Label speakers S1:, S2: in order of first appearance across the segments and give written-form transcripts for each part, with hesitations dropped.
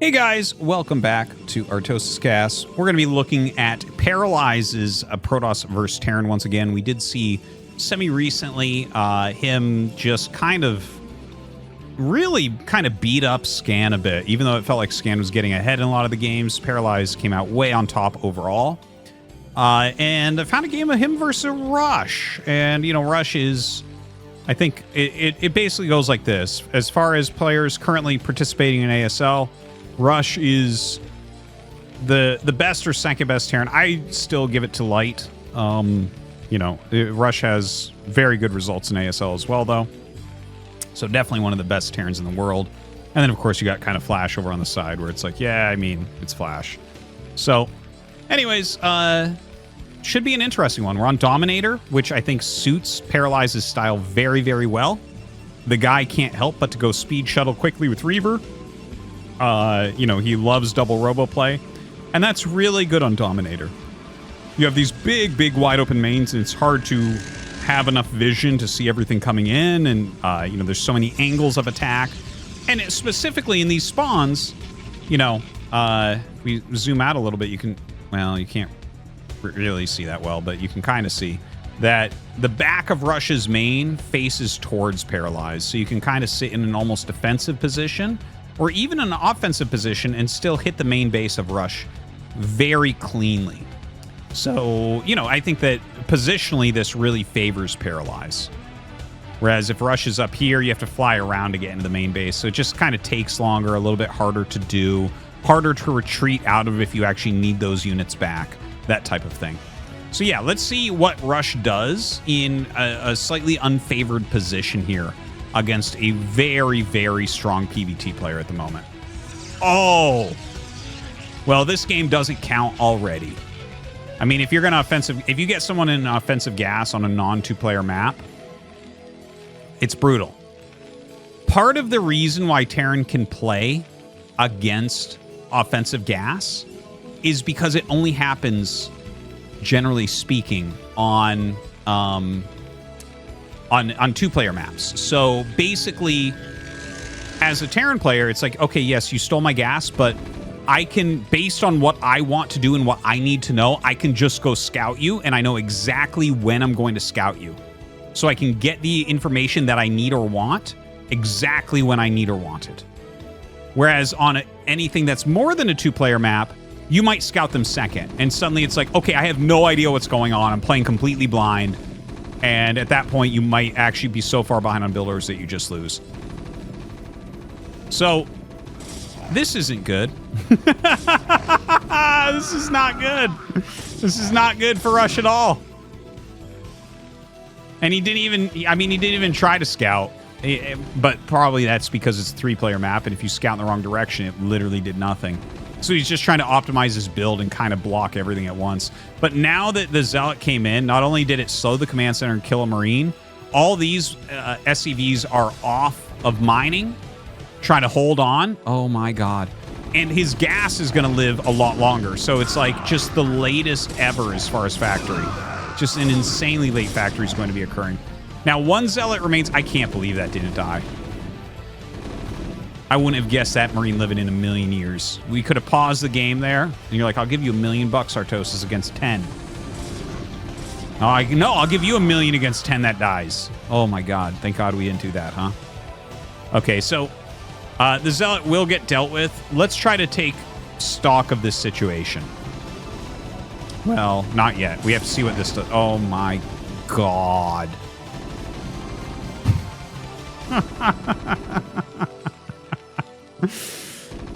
S1: Hey guys, welcome back to ArtosisCasts. We're going to be looking at Paralyze's Protoss versus Terran once again. We did see semi-recently him just really beat up Scan a bit. Even though it felt like Scan was getting ahead in a lot of the games, Paralyze came out way on top overall. And I found a game of him versus Rush. And, you know, Rush is... I think it basically goes like this. As far as players currently participating in ASL, Rush is the best or second best Terran. I still give it to Light. You know, Rush has very good results in ASL as well, though. So definitely one of the best Terrans in the world. And then, of course, you got kind of Flash over on the side where it's like, yeah, I mean, it's Flash. So, anyways, should be an interesting one. We're on Dominator, which I think suits Paralyze's style very, very well. The guy can't help but to go speed shuttle quickly with Reaver. You know, he loves double robo play, and that's really good on Dominator. You have these big wide open mains, and it's hard to have enough vision to see everything coming in, and you know, there's so many angles of attack. And specifically in these spawns, you know, if we zoom out a little bit, you can, well, you can't really see that well, but you can kind of see that the back of Rush's main faces towards Paralyze, so you can kind of sit in an almost defensive position or even an offensive position and still hit the main base of Rush very cleanly. So, you know, I think that positionally this really favors Paralyze. Whereas if Rush is up here, you have to fly around to get into the main base, so it just kind of takes longer, a little bit harder to do, harder to retreat out of if you actually need those units back. That type of thing. So yeah, let's see what Rush does in a slightly unfavored position here against a very strong PvT player at the moment. Oh! Well, this game doesn't count already. I mean, if you're going to if you get someone in an offensive gas on a non-two-player map, it's brutal. Part of the reason why Terran can play against offensive gas is because it only happens, generally speaking, on two-player maps. So basically, as a Terran player, it's like, okay, yes, you stole my gas, but I can, based on what I want to do and what I need to know, I can just go scout you, and I know exactly when I'm going to scout you. So I can get the information that I need or want exactly when I need or want it. Whereas on anything that's more than a two-player map, you might scout them second, and suddenly it's like, okay, I have no idea what's going on. I'm playing completely blind, and at that point, you might actually be so far behind on builders that you just lose. So, this isn't good. This is not good. This is not good for Rush at all. And he didn't even try to scout. But probably that's because it's a three-player map, and if you scout in the wrong direction, it literally did nothing. So he's just trying to optimize his build and kind of block everything at once. But now that the Zealot came in, not only did it slow the command center and kill a Marine, all these SCVs are off of mining, trying to hold on. Oh my god. And his gas is going to live a lot longer. So it's like just the latest ever as far as factory. Just an insanely late factory is going to be occurring. Now, one Zealot remains. I can't believe that didn't die. I wouldn't have guessed that Marine living in a million years. We could have paused the game there, and you're like, I'll give you $1 million, Artosis, against 10. No, I'll give you $1 million against 10 that dies. Oh my god. Thank god we didn't do that, huh? Okay, so the Zealot will get dealt with. Let's try to take stock of this situation. Well, not yet. We have to see what this does. Oh my god.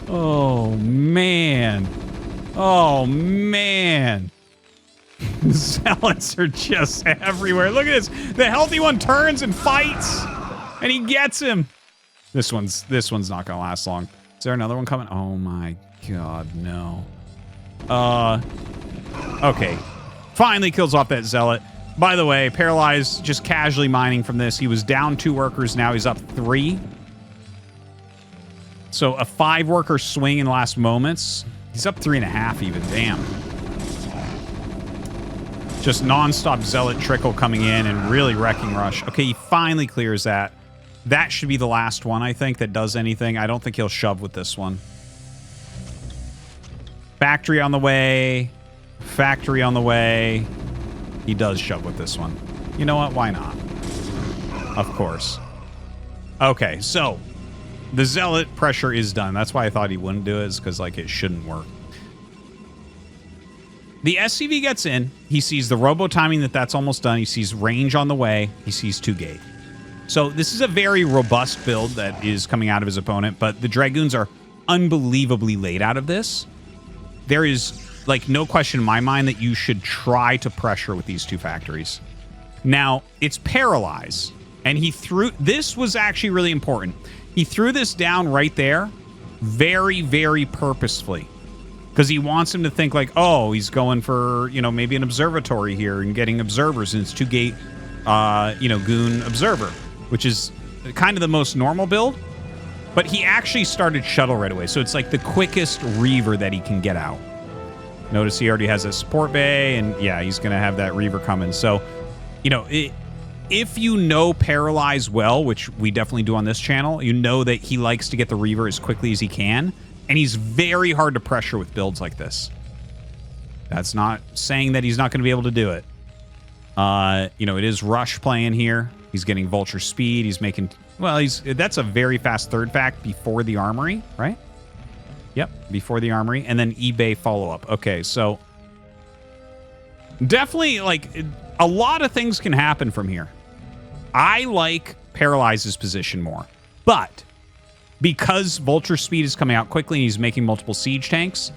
S1: Oh, man. Oh, man. The Zealots are just everywhere. Look at this. The healthy one turns and fights, and he gets him. This one's not going to last long. Is there another one coming? Oh, my God, no. Okay. Finally kills off that Zealot. By the way, Paralyze just casually mining from this. He was down 2 workers. Now he's up 3. So a 5-worker swing in the last moments. He's up 3.5 even. Damn. Just non-stop Zealot trickle coming in and really wrecking Rush. Okay, he finally clears that. That should be the last one, I think, that does anything. I don't think he'll shove with this one. Factory on the way. Factory on the way. He does shove with this one. You know what? Why not? Of course. Okay, so the Zealot pressure is done. That's why I thought he wouldn't do it, is because, like, it shouldn't work. The SCV gets in. He sees the robo timing that's almost done. He sees range on the way. He sees 2-gate. So this is a very robust build that is coming out of his opponent, but the Dragoons are unbelievably late out of this. There is, like, no question in my mind that you should try to pressure with these two factories. Now, it's Paralyze, and he threw... This was actually really important. He threw this down right there very, very purposefully, because he wants him to think, like, oh, he's going for, you know, maybe an observatory here and getting observers, and it's 2-gate, you know, Goon Observer, which is kind of the most normal build. But he actually started Shuttle right away, so it's like the quickest Reaver that he can get out. Notice he already has a support bay, and yeah, he's going to have that Reaver coming. So, you know, if you know Paralyze well, which we definitely do on this channel, you know that he likes to get the Reaver as quickly as he can, and he's very hard to pressure with builds like this. That's not saying that he's not going to be able to do it. You know, it is Rush playing here. He's getting Vulture speed. He's making... Well, that's a very fast third fact before the Armory, right? Yep, before the Armory. And then eBay follow-up. Okay, so... Definitely, like, a lot of things can happen from here. I like Paralyze's position more. But because Vulture speed is coming out quickly and he's making multiple siege tanks,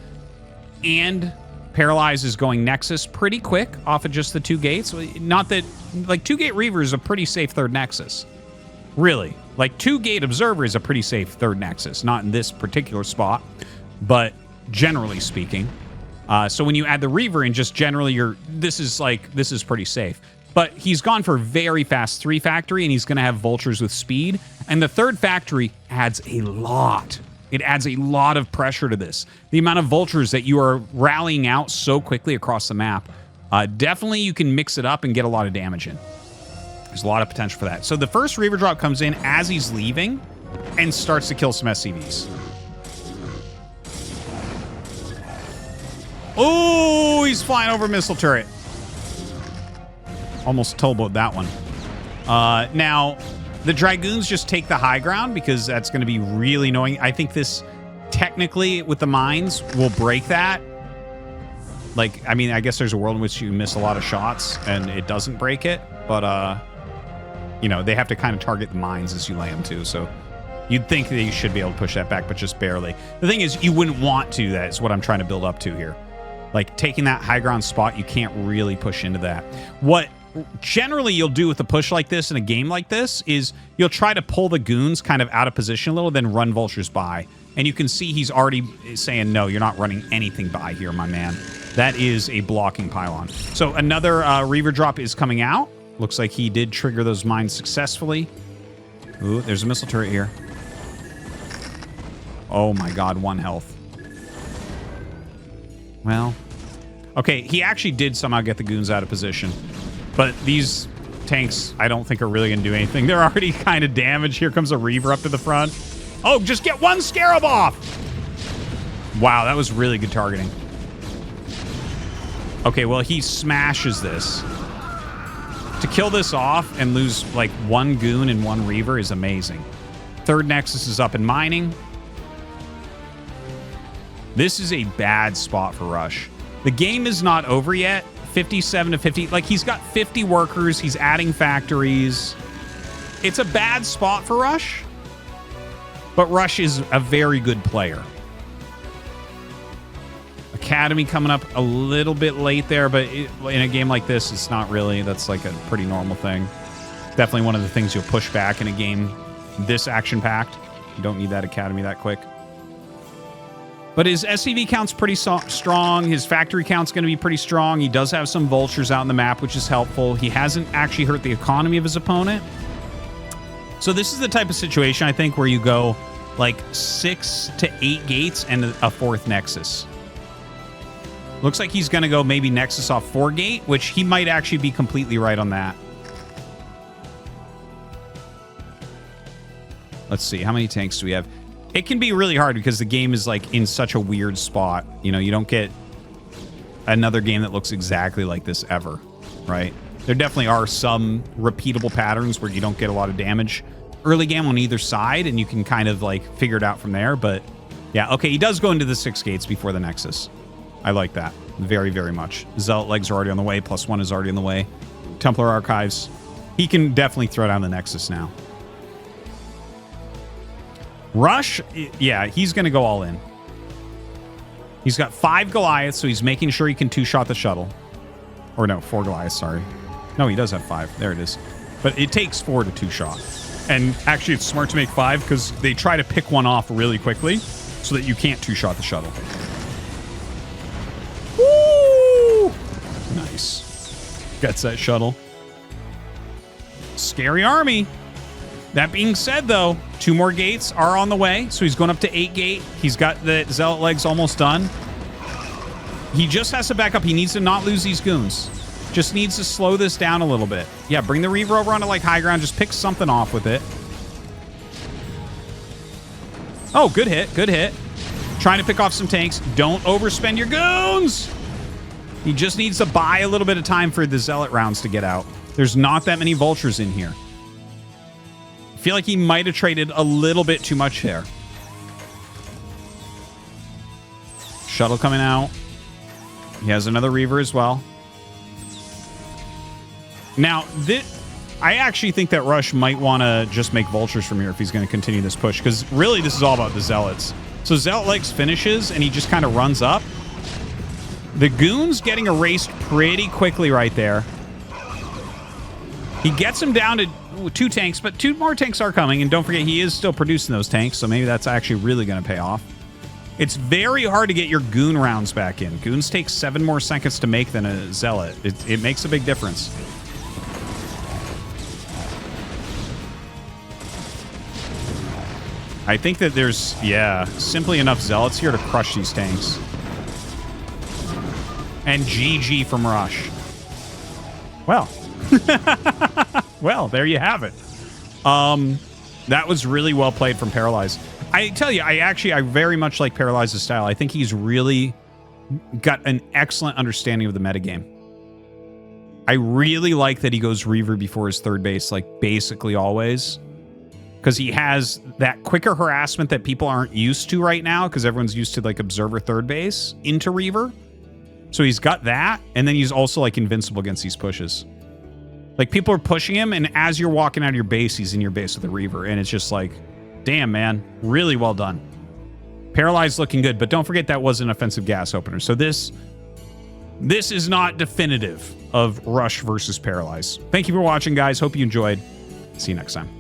S1: and Paralyze is going Nexus pretty quick off of just the 2 gates. Not that... Like, 2-gate Reaver is a pretty safe third Nexus. Really. Like, 2-gate Observer is a pretty safe third Nexus. Not in this particular spot, but generally speaking. So when you add the Reaver in, just generally, this is pretty safe. But he's gone for very fast 3 factory, and he's going to have Vultures with speed. And the third factory adds a lot. It adds a lot of pressure to this. The amount of Vultures that you are rallying out so quickly across the map. Definitely you can mix it up and get a lot of damage in. There's a lot of potential for that. So the first Reaver drop comes in as he's leaving and starts to kill some SCVs. Oh, he's flying over missile turret. Almost towboat that one. Now, the Dragoons just take the high ground because that's going to be really annoying. I think this, technically, with the mines, will break that. Like, I mean, I guess there's a world in which you miss a lot of shots and it doesn't break it. But, you know, they have to kind of target the mines as you lay them too. So you'd think that you should be able to push that back, but just barely. The thing is, you wouldn't want to. That is what I'm trying to build up to here. Like, taking that high ground spot, you can't really push into that. What generally you'll do with a push like this in a game like this is you'll try to pull the goons kind of out of position a little, then run vultures by. And you can see he's already saying, no, you're not running anything by here, my man. That is a blocking pylon. So another Reaver drop is coming out. Looks like he did trigger those mines successfully. Ooh, there's a missile turret here. Oh my god, 1 health. Well, okay, he actually did somehow get the goons out of position. But these tanks, I don't think are really going to do anything. They're already kind of damaged. Here comes a Reaver up to the front. Oh, just get 1 Scarab off! Wow, that was really good targeting. Okay, well, he smashes this. To kill this off and lose, like, 1 goon and 1 Reaver is amazing. Third Nexus is up and mining. This is a bad spot for Rush. The game is not over yet. 57 to 50. Like, he's got 50 workers. He's adding factories. It's a bad spot for Rush. But Rush is a very good player. Academy coming up a little bit late there, but in a game like this, it's not really. That's like a pretty normal thing. Definitely one of the things you'll push back in a game this action-packed. You don't need that Academy that quick. But his SCV count's pretty strong. His factory count's going to be pretty strong. He does have some vultures out on the map, which is helpful. He hasn't actually hurt the economy of his opponent. So this is the type of situation, I think, where you go like 6 to 8 gates and a 4th Nexus. Looks like he's going to go maybe Nexus off 4 gate, which he might actually be completely right on that. Let's see. How many tanks do we have? It can be really hard because the game is like in such a weird spot. You know, you don't get another game that looks exactly like this ever, right? There definitely are some repeatable patterns where you don't get a lot of damage early game on either side, and you can kind of like figure it out from there. But yeah, okay, he does go into the 6 gates before the Nexus. I like that very, very much. Zealot legs are already on the way. +1 is already on the way. Templar Archives. He can definitely throw down the Nexus now. Rush, yeah, he's going to go all in. He's got 5 Goliaths, so he's making sure he can 2-shot the shuttle. Or no, 4 Goliaths, sorry. No, he does have 5. There it is. But it takes 4 to 2-shot. And actually, it's smart to make 5 because they try to pick one off really quickly so that you can't 2-shot the shuttle. Woo! Nice. Gets that shuttle. Scary army. That being said, though, 2 more gates are on the way, so he's going up to 8 gate. He's got the Zealot legs almost done. He just has to back up. He needs to not lose these goons. Just needs to slow this down a little bit. Yeah, bring the Reaver over onto like high ground. Just pick something off with it. Oh, good hit. Good hit. Trying to pick off some tanks. Don't overspend your goons. He just needs to buy a little bit of time for the Zealot rounds to get out. There's not that many vultures in here. I feel like he might have traded a little bit too much there. Shuttle coming out. He has another Reaver as well. Now, I actually think that Rush might want to just make vultures from here if he's going to continue this push, because really this is all about the Zealots. So Zealot legs finishes, and he just kind of runs up. The goons getting erased pretty quickly right there. He gets him down to 2 tanks, but 2 more tanks are coming, and don't forget, he is still producing those tanks, so maybe that's actually really going to pay off. It's very hard to get your goon rounds back in. Goons take 7 more seconds to make than a Zealot. It makes a big difference. I think that there's, yeah, simply enough Zealots here to crush these tanks. And GG from Rush. Well. Well, there you have it. That was really well played from Paralyze. I tell you, I very much like Paralyze's style. I think he's really got an excellent understanding of the metagame. I really like that he goes Reaver before his 3rd base, like basically always. Because he has that quicker harassment that people aren't used to right now, because everyone's used to like Observer 3rd base into Reaver. So he's got that, and then he's also like invincible against these pushes. Like people are pushing him, and as you're walking out of your base, he's in your base with a Reaver, and it's just like, damn, man, really well done. Paralyzed looking good, but don't forget that was an offensive gas opener. So this is not definitive of Rush versus Paralyze. Thank you for watching, guys. Hope you enjoyed. See you next time.